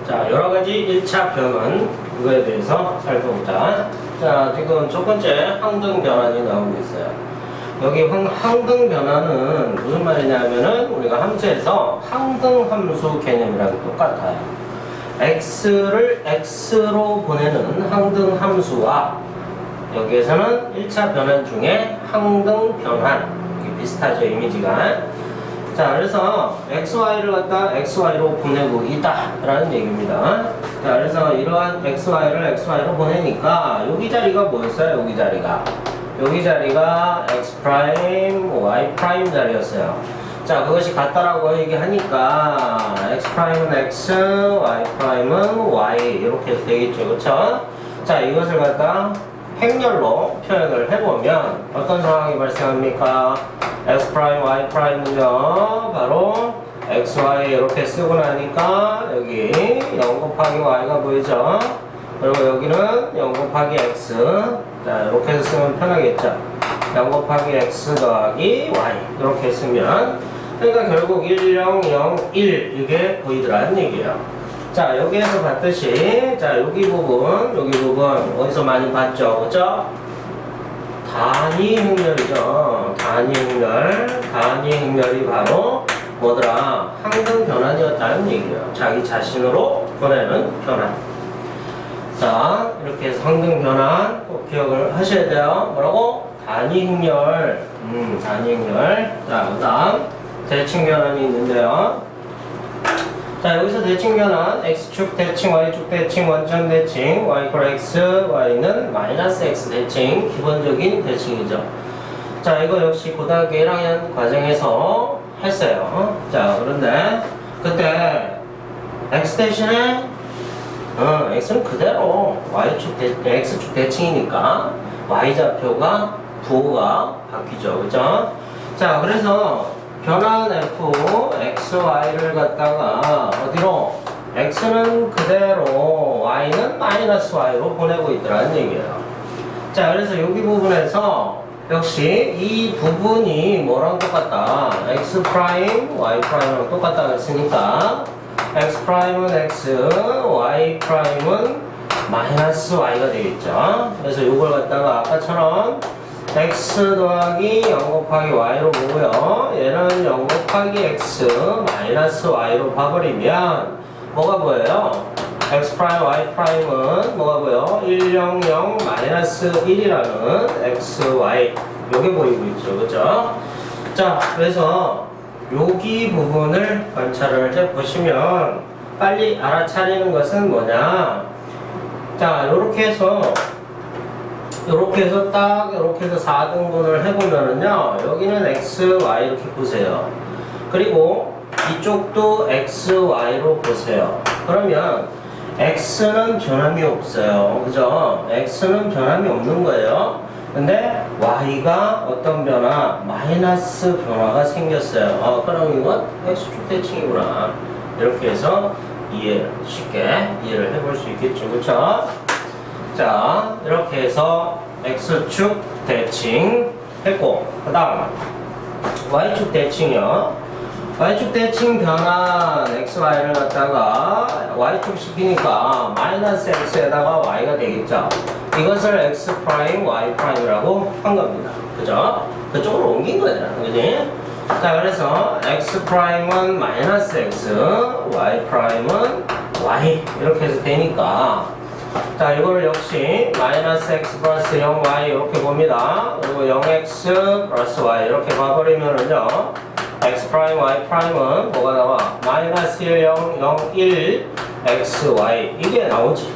자, 여러가지 1차 변환, 그거에 대해서 살펴보자. 자, 지금 첫 번째 항등 변환이 나오고 있어요. 여기 항등 변환은 무슨 말이냐면은 우리가 함수에서 항등 함수 개념이랑 똑같아요. x를 x로 보내는 항등 함수와 여기에서는 1차 변환 중에 항등 변환, 이게 비슷하죠, 이미지가. 자, 그래서 xy를 갖다 xy로 보내고 있다 라는 얘기입니다. 자, 그래서 이러한 xy를 xy로 보내니까 여기 자리가 뭐였어요? 여기 자리가 x 프라임 y 프라임 자리였어요. 자, 그것이 같다라고 얘기하니까 x 프라임은 x, y 프라임은 y 이렇게 해서 되겠죠, 그렇죠? 자, 이것을 갖다 행렬로 표현을 해보면 어떤 상황이 발생합니까? x 프라임, y 프라임은요, 바로 x, y 이렇게 쓰고 나니까 여기 0 곱하기 y가 보이죠? 그리고 여기는 0 곱하기 x. 자, 이렇게 해서 쓰면 편하겠죠? 0 곱하기 x 더하기 y 이렇게 쓰면, 그러니까 결국 1, 0, 0, 1 이게 보이더라는 얘기예요. 자, 여기에서 봤듯이, 자, 여기 부분 어디서 많이 봤죠? 그죠? 단위 행렬이죠. 단위 행렬이 바로 뭐더라? 항등 변환이었다는 얘기예요. 자기 자신으로 보내는 변환. 자, 이렇게 해서 항등 변환 꼭 기억을 하셔야 돼요. 뭐라고? 단위 행렬. 단위 행렬. 자, 그 다음 대칭 변환이 있는데요. 자, 여기서 대칭 변환, x축 대칭, y축 대칭, 원점 대칭, y = x, y는 -x 대칭, 기본적인 대칭이죠. 자, 이거 역시 고등학교 1학년 과정에서 했어요. 자, 그런데 그때 x 대신에 x는 그대로 x축 대칭이니까 y좌표가 부호가 바뀌죠. 그죠? 자, 그래서 변환 f, x, y를 갖다가 어디로? x는 그대로, y는 -y로 보내고 있더라는 얘기예요. 자, 그래서 여기 부분에서 역시 이 부분이 뭐랑 똑같다? x 프라임, y 프라임이랑 똑같다 했으니까 x 프라임은 x, y 프라임은 -y가 되겠죠. 그래서 이걸 갖다가 아까처럼 x 더하기 0 곱하기 y로 보고요. 얘는 0 곱하기 x -y로 봐버리면 뭐가 보여요? x 프라임 y 프라임은 뭐가 보여? 1, 0, 0, -1이라는 x, y 요게 보이고 있죠. 그죠? 자, 그래서 여기 부분을 관찰을 해보시면 빨리 알아차리는 것은 뭐냐? 자, 요렇게 해서 딱 이렇게 해서 4등분을 해보면은요, 여기는 x, y 이렇게 보세요. 그리고 이쪽도 x, y로 보세요. 그러면 x는 변함이 없어요. 그죠? x는 변함이 없는 거예요. 근데 y가 어떤 변화? 마이너스 변화가 생겼어요. 그럼 이건 x축 대칭이구나. 이렇게 해서 쉽게 이해를 해볼 수 있겠죠. 그쵸? 자, 이렇게 해서 x축 대칭 했고, 그 다음 y축 대칭이요. y축 대칭 변환 xy를 갖다가 y축 시키니까 -x에다가 y가 되겠죠. 이것을 x 프라임, y 프라임이라고 한 겁니다. 그죠? 그쪽으로 옮긴 거잖아. 그지? 자, 그래서 x 프라임은 -x, y 프라임은 y 이렇게 해서 되니까, 자, 이걸 역시 -x 플러스 0y 이렇게 봅니다. 그리고 0x 플러스 y 이렇게 봐버리면은요, x 프라임 y 프라임은 뭐가 나와? -1, 0, 0, 1 x, y 이게 나오지.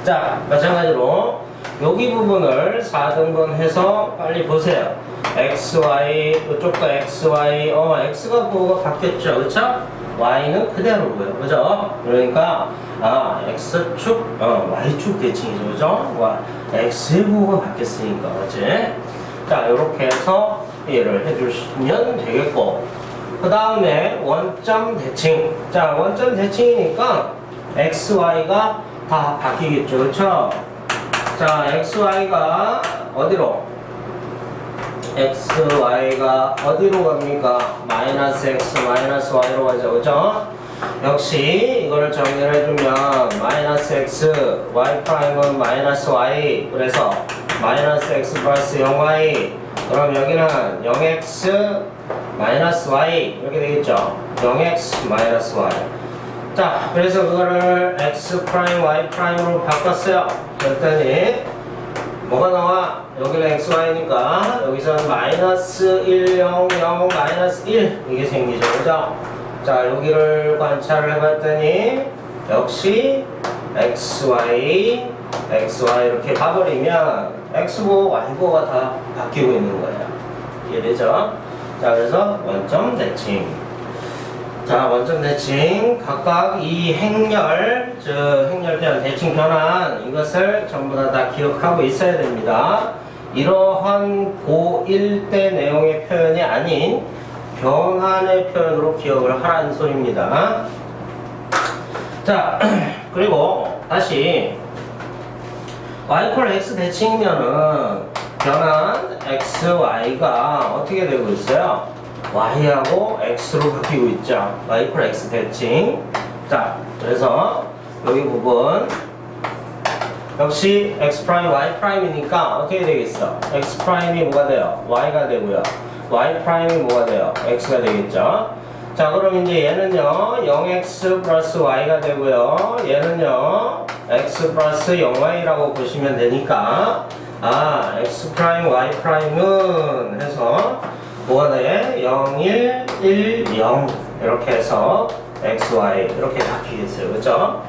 자, 마찬가지로 여기 부분을 4등분 해서 빨리 보세요. x, y, 이쪽도 x, y, x가 부호가 바뀌었죠. 그쵸? y는 그대로고요. 그죠? 그러니까 x축, y축 대칭이죠. 그죠? x의 부호가 바뀌었으니까. 그치? 자, 이렇게 해서 이해를 해주시면 되겠고, 그 다음에 원점 대칭. 자, 원점 대칭이니까 x, y가 다 바뀌겠죠. 그쵸? 자, x, y가 어디로? x, y가 어디로 갑니까? -x, -y로 가죠. 그죠? 역시 이거를 정리를 해주면 마이너스 x, y 프라임은 마이너스 y, 그래서 마이너스 x 플러스 0y. 그럼 여기는 0x 마이너스 y 이렇게 되겠죠. 0x 마이너스 y. 자, 그래서 그거를 x 프라임 y 프라임으로 바꿨어요. 그랬더니 뭐가 나와? 여기는 xy니까 여기서는 마이너스 1, 0, 0, 마이너스 1 이게 생기죠. 그죠? 자, 여기를 관찰을 해봤더니 역시 xy, xy 이렇게 가버리면 x보, y보가 다 바뀌고 있는 거예요. 이해되죠? 자, 그래서 원점 대칭. 자, 원점 대칭. 각각 이 행렬, 즉 행렬변, 대칭 변환 이것을 전부 다 기억하고 있어야 됩니다. 이러한 고1 때 내용의 표현이 아닌 변환의 표현으로 기억을 하라는 소리입니다. 자, 그리고 다시 y = x 대칭이면은 변환 x, y가 어떻게 되고 있어요? y하고 x로 바뀌고 있죠. y = x 대칭. 자, 그래서 여기 부분 역시 x 프라임 y 프라임이니까 어떻게 되겠어? x 프라임이 뭐가 돼요? y가 되고요. y 프라임이 뭐가 돼요? x가 되겠죠. 자, 그럼 이제 얘는요 0x 플러스 y가 되고요. 얘는요 x 플러스 0y라고 보시면 되니까 x 프라임 y 프라임은 해서 뭐가 돼? 0, 1, 1, 0 이렇게 해서 x, y 이렇게 바뀌겠어요. 그죠?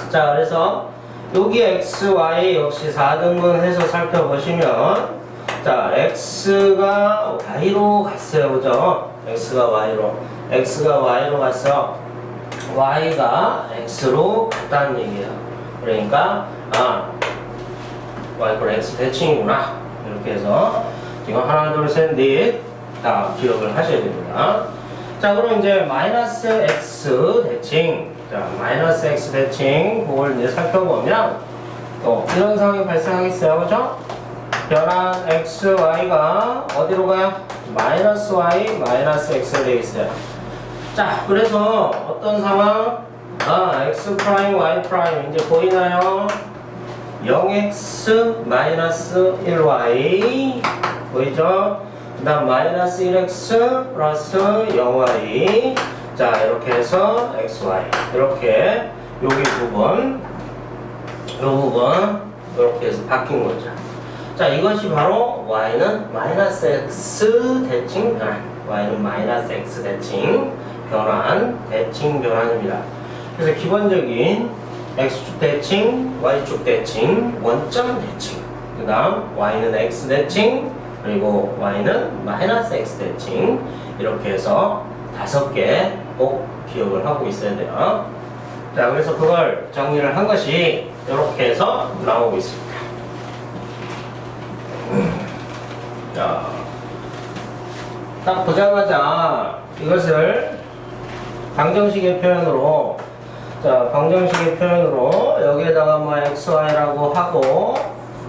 자, 그래서 여기 x, y 역시 4등분 해서 살펴보시면 자, x가 y로 갔어요. 그죠? x가 y로. x가 y로 갔어. y가 x로 갔다는 얘기예요. 그러니까 y = x 대칭이구나. 이렇게 해서 지금 하나, 둘, 셋, 넷 다 기억을 하셔야 됩니다. 자, 그럼 이제 마이너스 x 대칭. 자, 마이너스 x 대칭 그걸 이제 살펴보면 또 이런 상황이 발생하겠어요. 그죠? 변환 x, y가 어디로 가요? 마이너스 y, 마이너스 x가 되겠어요. 자, 그래서 어떤 상황? x 프라임, y 프라임 이제 보이나요? 0x 마이너스 1y 보이죠? 그 다음 마이너스 1x 플러스 0y. 자, 이렇게 해서 xy 이렇게 여기 부분 이 부분 이렇게 해서 바뀐 거죠. 자, 이것이 바로 y는 마이너스 x 대칭 변환. y는 마이너스 x 대칭 변환, 대칭 변환입니다. 그래서 기본적인 x축 대칭, y축 대칭, 원점 대칭. 그 다음 y는 x 대칭, 그리고 y는 마이너스 x 대칭. 이렇게 해서 5개 꼭 기억을 하고 있어야 돼요. 자, 그래서 그걸 정리를 한 것이 이렇게 해서 나오고 있습니다. 자, 딱 보자마자 이것을 방정식의 표현으로, 자, 방정식의 표현으로 여기에다가 뭐 xy라고 하고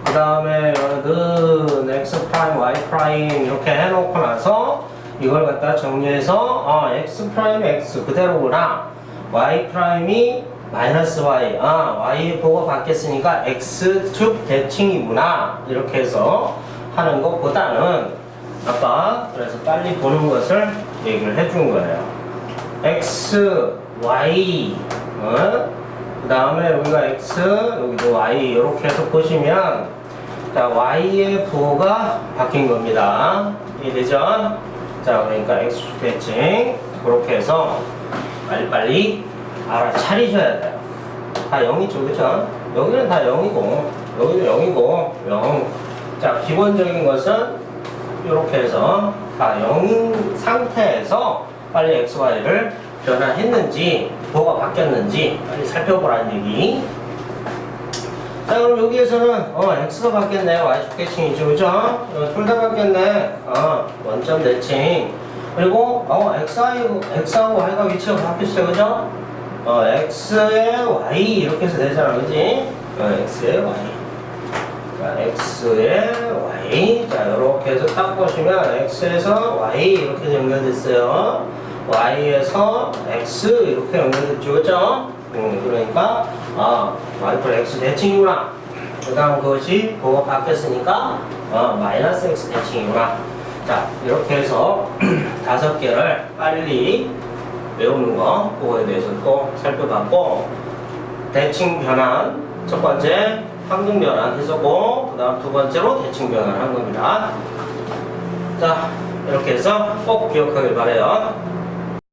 그 다음에 는 x 프라임 y 프라임 이렇게 해놓고 나서 이걸 갖다 정리해서 x 프라임 x 그대로구나, y 프라임이 마이너스 y, y 보고 바뀌었으니까 x축 대칭이구나 이렇게 해서 하는 것보다는 아까 그래서 빨리 보는 것을 얘기를 해준 거예요. x, y, 그 다음에 여기가 x, 여기도 y 이렇게 해서 보시면 자, y의 부호가 바뀐 겁니다. 이해되죠? 자, 그러니까 x축 대칭 그렇게 해서 빨리빨리 알아차리셔야 돼요. 다 0이죠, 그죠? 여기는 다 0이고 여기도 0이고 0. 자, 기본적인 것은 이렇게 해서 다 0인 상태에서 빨리 x, y를 변화했는지 뭐가 바뀌었는지 빨리 살펴보라는 얘기. 자, 그럼 여기에서는 x가 바뀌었네, y축 대칭이죠, 그죠? 둘 다 바뀌었네, 원점 대칭. 그리고 x하고 y가 위치가 바뀌었어요, 그죠? x의 y 이렇게 해서 되잖아, 그지? x의 y. 자, x의 y. 자, 이렇게 해서 딱 보시면 x에서 y 이렇게 연결됐어요. y에서 x 이렇게 연결됐죠, 그죠? 그러니까 y 플러스 x 대칭이구나. 그 다음 그것이 그거 바뀌었으니까 마이너스 x 대칭이구나. 자, 이렇게 해서 5개를 빨리 외우는 거 그거에 대해서 또 살펴봤고, 대칭 변환 첫 번째 항등 변환 했었고, 그 다음 두 번째로 대칭 변환을 한 겁니다. 자, 이렇게 해서 꼭 기억하길 바래요.